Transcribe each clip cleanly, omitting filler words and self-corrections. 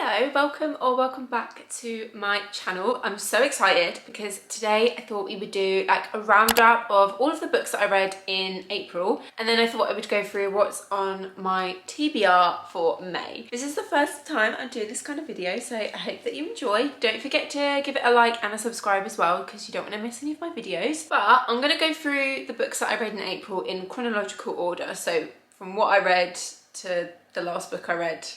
Hello, welcome or welcome back to my channel. I'm so excited because today I thought we would do like a roundup of all of the books that I read in April, and then I thought I would go through what's on my TBR for May. This is the first time I'm doing this kind of video, so I hope that you enjoy. Don't forget to give it a like and a subscribe as well because you don't want to miss any of my videos. But I'm going to go through the books that I read in April in chronological order, so from what I read to the last book I read,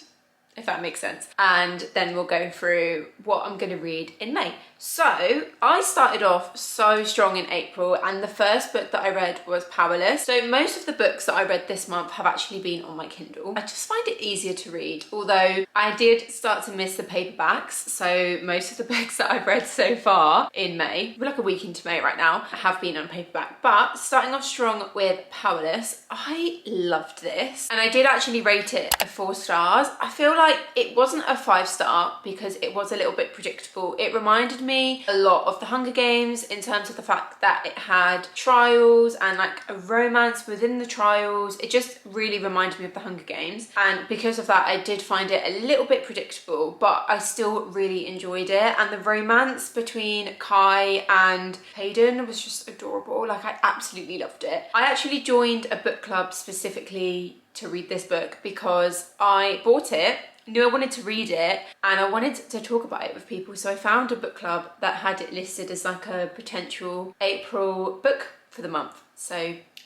if that makes sense. And then we'll go through what I'm going to read in May. So I started off so strong in April, and the first book that I read was Powerless. So most of the books that I read this month have actually been on my Kindle. I just find it easier to read, although I did start to miss the paperbacks. So most of the books that I've read so far in May, we're like a week into May right now, have been on paperback. But starting off strong with Powerless, I loved this. And I did actually rate it a 4 stars. I feel like it wasn't a 5-star because it was a little bit predictable. It reminded me a lot of the Hunger Games in terms of the fact that it had trials and like a romance within the trials. It just really reminded me of the Hunger Games, and because of that I did find it a little bit predictable, but I still really enjoyed it. And the romance between Kai and Hayden was just adorable. Like, I absolutely loved it. I actually joined a book club specifically to read this book because I bought it, knew I wanted to read it, and I wanted to talk about it with people. So I found a book club that had it listed as like a potential April book for the month.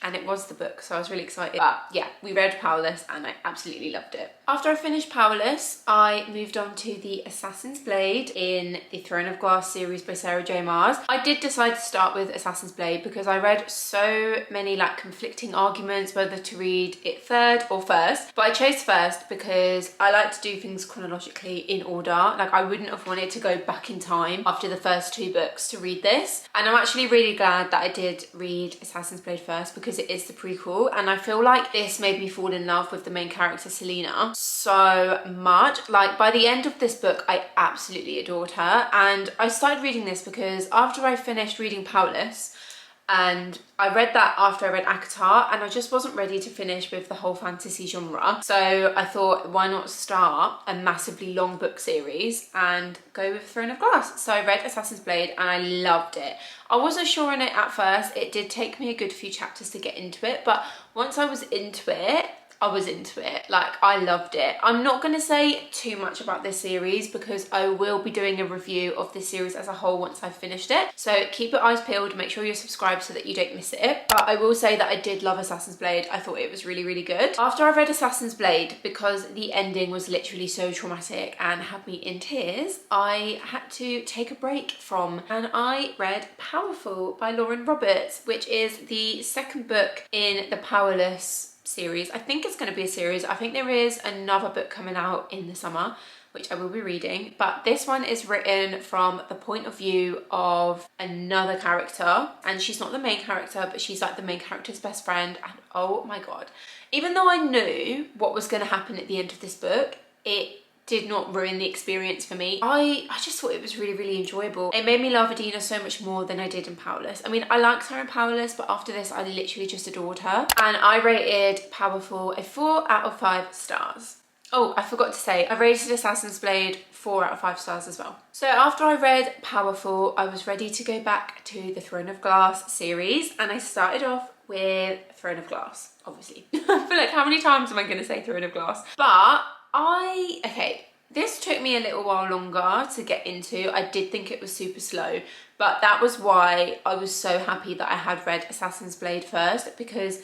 And it was the book, so I was really excited. But yeah, we read Powerless and I absolutely loved it. After I finished Powerless, I moved on to The Assassin's Blade in the Throne of Glass series by Sarah J Maas. I did decide to start with Assassin's Blade because I read so many like conflicting arguments whether to read it third or first. But I chose first because I like to do things chronologically in order. Like, I wouldn't have wanted to go back in time after the first 2 books to read this. And I'm actually really glad that I did read Assassin's Blade first because it is the prequel, and I feel like this made me fall in love with the main character Selena so much. Like, by the end of this book I absolutely adored her. And I started reading this because after I finished reading Powerless, and I read that after I read ACOTAR, and I just wasn't ready to finish with the whole fantasy genre. So I thought, why not start a massively long book series and go with Throne of Glass? So I read Assassin's Blade and I loved it. I wasn't sure on it at first. It did take me a good few chapters to get into it, but once I was into it, I was into it. Like, I loved it. I'm not going to say too much about this series because I will be doing a review of this series as a whole once I've finished it. So keep your eyes peeled, make sure you're subscribed so that you don't miss it. But I will say that I did love Assassin's Blade. I thought it was really, really good. After I read Assassin's Blade, because the ending was literally so traumatic and had me in tears, I had to take a break from, and I read Powerful by Lauren Roberts, which is the second book in the Powerless series. I think it's going to be a series. I think there is another book coming out in the summer which I will be reading, but this one is written from the point of view of another character, and she's not the main character, but she's like the main character's best friend. And oh my god, even though I knew what was going to happen at the end of this book, it did not ruin the experience for me. I just thought it was really, really enjoyable. It made me love Adina so much more than I did in Powerless. I mean, I liked her in Powerless, but after this I literally just adored her. And I rated Powerful a 4 out of 5 stars. Oh, I forgot to say, I rated Assassin's Blade 4 out of 5 stars as well. So after I read Powerful, I was ready to go back to the Throne of Glass series, and I started off with Throne of Glass, obviously. I feel like, how many times am I going to say Throne of Glass? But okay, this took me a little while longer to get into. I did think it was super slow, but that was why I was so happy that I had read Assassin's Blade first, because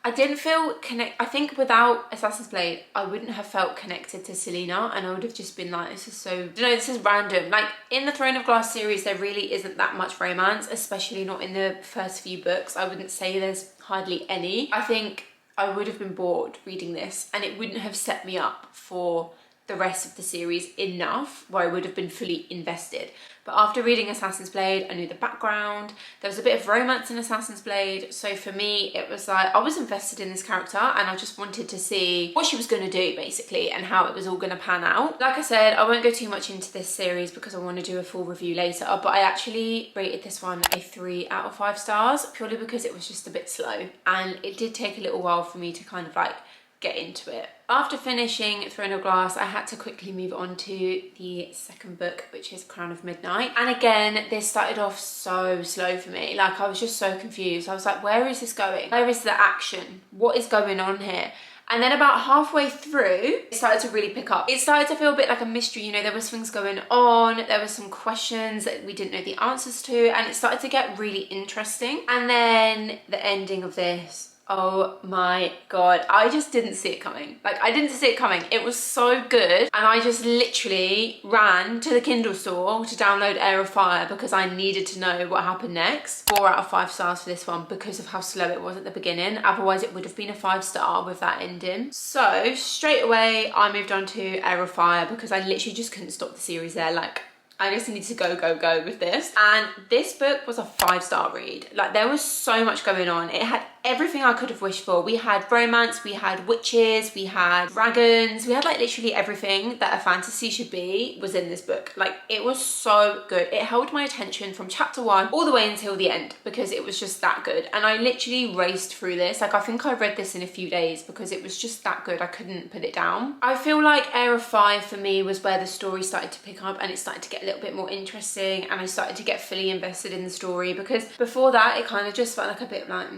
I didn't feel I think without Assassin's Blade, I wouldn't have felt connected to Selena, and I would have just been like, this is so, you know, this is random. Like, in the Throne of Glass series, there really isn't that much romance, especially not in the first few books. I wouldn't say there's hardly any. I think I would have been bored reading this, and it wouldn't have set me up for the rest of the series enough where I would have been fully invested. But after reading Assassin's Blade, I knew the background. There was a bit of romance in Assassin's Blade. So for me, it was like, I was invested in this character and I just wanted to see what she was going to do, basically, and how it was all going to pan out. Like I said, I won't go too much into this series because I want to do a full review later, but I actually rated this one a 3 out of 5 stars, purely because it was just a bit slow. And it did take a little while for me to kind of like get into it. After finishing Throne of Glass, I had to quickly move on to the second book, which is Crown of Midnight. And again, this started off so slow for me. Like, I was just so confused. I was like, where is this going? Where is the action? What is going on here? And then about halfway through, it started to really pick up. It started to feel a bit like a mystery, you know, there was things going on, there was some questions that we didn't know the answers to, and it started to get really interesting. And then the ending of this, oh my god, I just didn't see it coming. Like, I didn't see it coming. It was so good, and I just literally ran to the Kindle store to download Heir of Fire because I needed to know what happened next. 4 out of 5 stars for this one because of how slow it was at the beginning. Otherwise it would have been a 5-star with that ending. So straight away I moved on to Heir of Fire because I literally just couldn't stop the series there. Like, I just needed to go with this. And this book was a 5-star read. Like, there was so much going on. It had everything I could have wished for. We had romance, we had witches, we had dragons, we had like literally everything that a fantasy should be was in this book. Like, it was so good. It held my attention from chapter 1 all the way until the end because it was just that good. And I literally raced through this. Like, I think I read this in a few days because it was just that good. I couldn't put it down. I feel like Heir of Fire for me was where the story started to pick up and it started to get a little bit more interesting, and I started to get fully invested in the story, because before that it kind of just felt like a bit like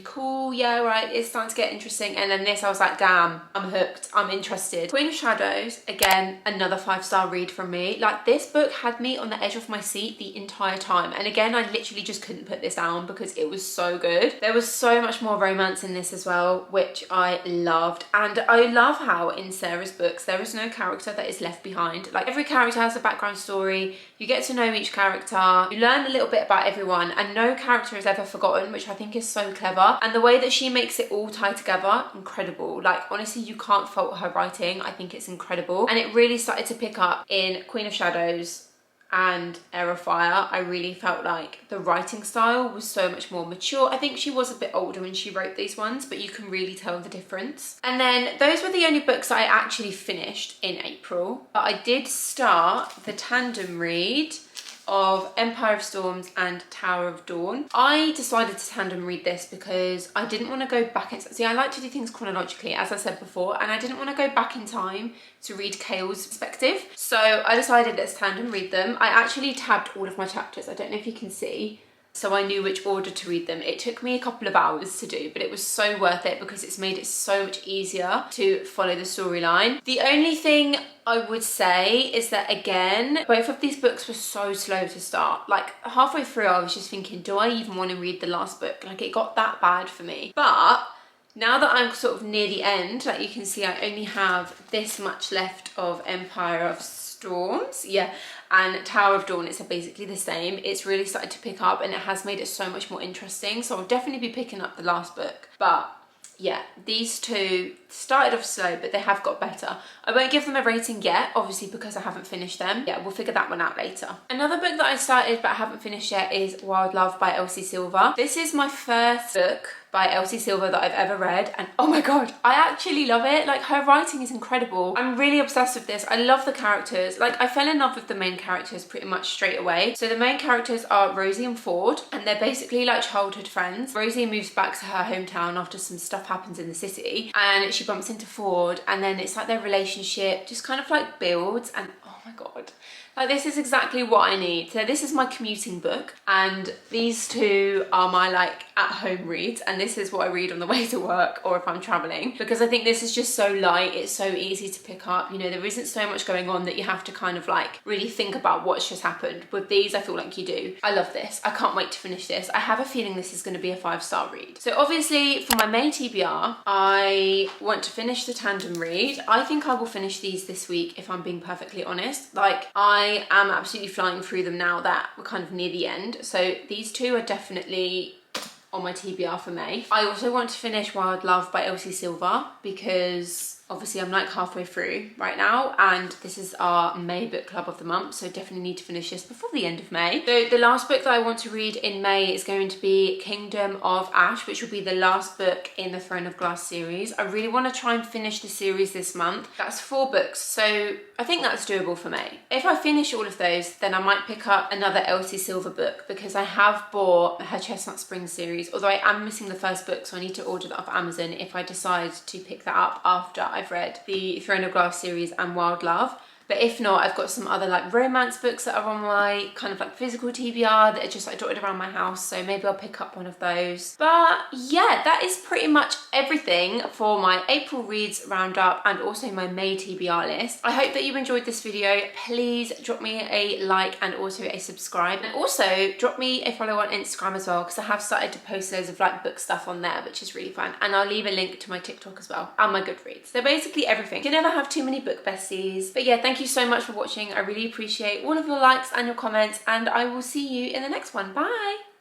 cool, yeah, right, it's starting to get interesting. And then this, I was like, damn, I'm hooked, I'm interested. Queen of Shadows, again, another 5-star read from me. Like, this book had me on the edge of my seat the entire time, and again, I literally just couldn't put this down because it was so good. There was so much more romance in this as well, which I loved. And I love how in Sarah's books there is no character that is left behind. Like, every character has a background story, you get to know each character, you learn a little bit about everyone, and no character is ever forgotten, which I think is so clever. And the way that she makes it all tie together, incredible. Like, honestly, you can't fault her writing. I think it's incredible. And it really started to pick up in Queen of Shadows and Heir of Fire. I really felt like the writing style was so much more mature. I think she was a bit older when she wrote these ones, but you can really tell the difference. And then those were the only books that I actually finished in April. But I did start the tandem read of Empire of Storms and Tower of Dawn. I decided to tandem read this because I didn't want to go back in. See, I like to do things chronologically, as I said before, and I didn't want to go back in time to read Kale's perspective. So I decided let's tandem read them. I actually tabbed all of my chapters. I don't know if you can see. So I knew which order to read them. It took me a couple of hours to do, but it was so worth it because it's made it so much easier to follow the storyline. The only thing I would say is that, again, both of these books were so slow to start. Like, halfway through I was just thinking, do I even want to read the last book? Like, it got that bad for me. But now that I'm sort of near the end, like you can see, I only have this much left of Empire of Storms, yeah, and Tower of Dawn. It's basically the same. It's really started to pick up and it has made it so much more interesting. So I'll definitely be picking up the last book. But yeah, these two started off slow, but they have got better. I won't give them a rating yet, obviously, because I haven't finished them. Yeah, we'll figure that one out later. Another book that I started but haven't finished yet is Wild Love by Elsie Silver. This is my first book by Elsie Silver that I've ever read, and oh my god, I actually love it. Like, her writing is incredible. I'm really obsessed with this. I love the characters. Like, I fell in love with the main characters pretty much straight away. So the main characters are Rosie and Ford, and they're basically like childhood friends. Rosie moves back to her hometown after some stuff happens in the city, and she bumps into Ford, and then it's like their relationship just kind of like builds, and oh my god, like, this is exactly what I need. So this is my commuting book, and these two are my like at-home reads, and this is what I read on the way to work or if I'm traveling, because I think this is just so light. It's so easy to pick up. You know, there isn't so much going on that you have to kind of like really think about what's just happened. With these, I feel like you do. I love this. I can't wait to finish this. I have a feeling this is going to be a 5-star read. So obviously for my May TBR, I want to finish the tandem read. I think I will finish these this week, if I'm being perfectly honest. Like, I am absolutely flying through them now that we're kind of near the end. So these two are definitely on my TBR for May. I also want to finish Wild Love by Elsie Silver because obviously I'm like halfway through right now, and this is our May book club of the month, so definitely need to finish this before the end of May. So the last book that I want to read in May is going to be Kingdom of Ash, which will be the last book in the Throne of Glass series. I really want to try and finish the series this month. That's 4 books, so I think that's doable for May. If I finish all of those, then I might pick up another Elsie Silver book, because I have bought her Chestnut Springs series, although I am missing the first book, so I need to order that off Amazon if I decide to pick that up after I've read the Throne of Glass series and Wild Love. But if not, I've got some other like romance books that are on my kind of like physical TBR that are just like dotted around my house, so maybe I'll pick up one of those. But yeah, that is pretty much everything for my April reads roundup and also my May TBR list. I hope that you enjoyed this video. Please drop me a like and also a subscribe, and also drop me a follow on Instagram as well, because I have started to post loads of like book stuff on there, which is really fun, and I'll leave a link to my TikTok as well and my Goodreads. So basically everything. You can never have too many book besties. But yeah, thank you so much for watching. I really appreciate all of your likes and your comments, and I will see you in the next one. Bye!